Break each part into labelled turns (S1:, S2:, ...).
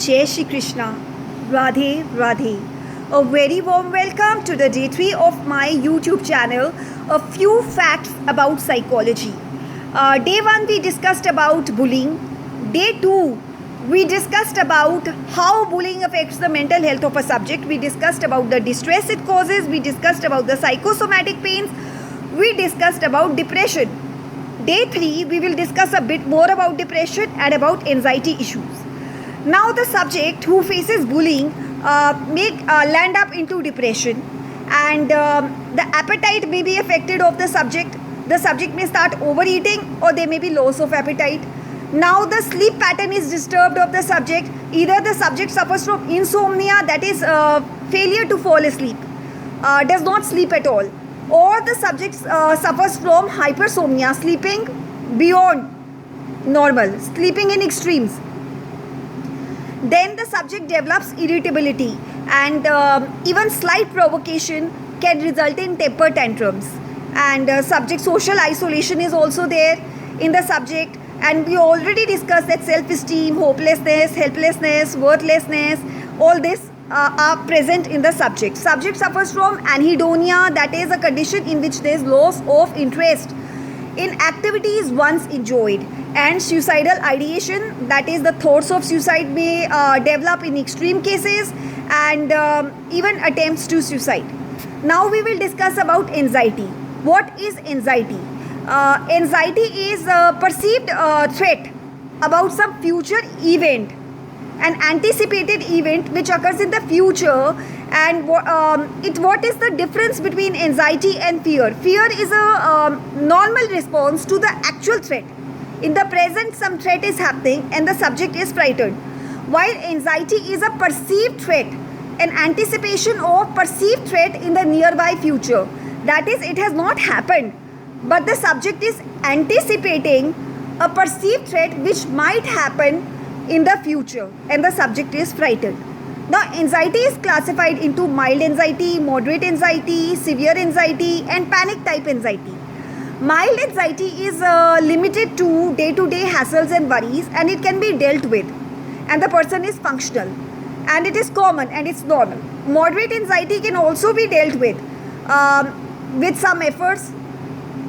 S1: Jai Shri Krishna, Radhe Radhe. A very warm welcome to the day 3 of my YouTube channel. A few facts about psychology. Day 1 we discussed about bullying. Day 2 we discussed about how bullying affects the mental health of a subject. We discussed about the distress it causes. We discussed about the psychosomatic pains. We discussed about depression. Day 3 we will discuss a bit more about depression and about anxiety issues. Now the subject who faces bullying may land up into depression, and the appetite may be affected of the subject. The subject may start overeating, or there may be loss of appetite. Now the sleep pattern is disturbed of the subject. Either the subject suffers from insomnia, that is failure to fall asleep, does not sleep at all, or the subject suffers from hypersomnia, sleeping beyond normal, sleeping in extremes. Then the subject develops irritability, and even slight provocation can result in temper tantrums. And subject social isolation is also there in the subject. And we already discussed that self-esteem, hopelessness, helplessness, worthlessness, all this are present in the subject. Subject suffers from anhedonia, that is a condition in which there is loss of interest in activities once enjoyed, and suicidal ideation, that is the thoughts of suicide may develop in extreme cases, and even attempts to suicide. Now we will discuss about anxiety. What is anxiety? Anxiety is a perceived threat about some future event, an anticipated event which occurs in the future. And what is the difference between anxiety and fear? Fear is a normal response to the actual threat. In the present, some threat is happening and the subject is frightened. While anxiety is a perceived threat, an anticipation of perceived threat in the nearby future. That is, it has not happened, but the subject is anticipating a perceived threat which might happen in the future, and the subject is frightened. Now, anxiety is classified into mild anxiety, moderate anxiety, severe anxiety, and panic type anxiety. Mild anxiety is limited to day-to-day hassles and worries, and it can be dealt with, and the person is functional, and it is common and it's normal. Moderate anxiety can also be dealt with some efforts,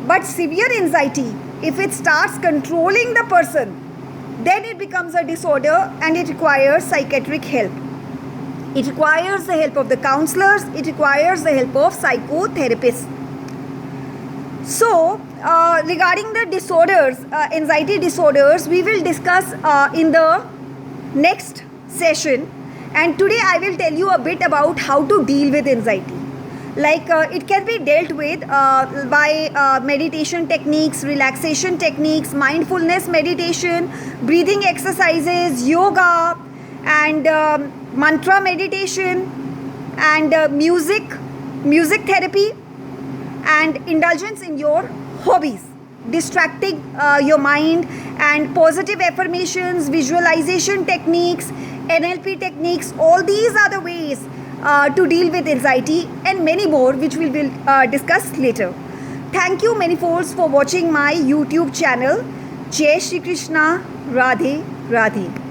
S1: but severe anxiety, if it starts controlling the person, then it becomes a disorder and it requires psychiatric help. It requires the help of the counselors. It requires the help of psychotherapists. So, regarding the disorders, anxiety disorders, we will discuss in the next session. And today I will tell you a bit about how to deal with anxiety. Like it can be dealt with by meditation techniques, relaxation techniques, mindfulness meditation, breathing exercises, yoga, and mantra meditation, and music therapy, and indulgence in your hobbies, distracting your mind, and positive affirmations, visualization techniques, NLP techniques. All these are the ways to deal with anxiety, and many more which we will discuss later. Thank you many folds for watching my YouTube channel. Jai Shri Krishna, Radhe Radhe.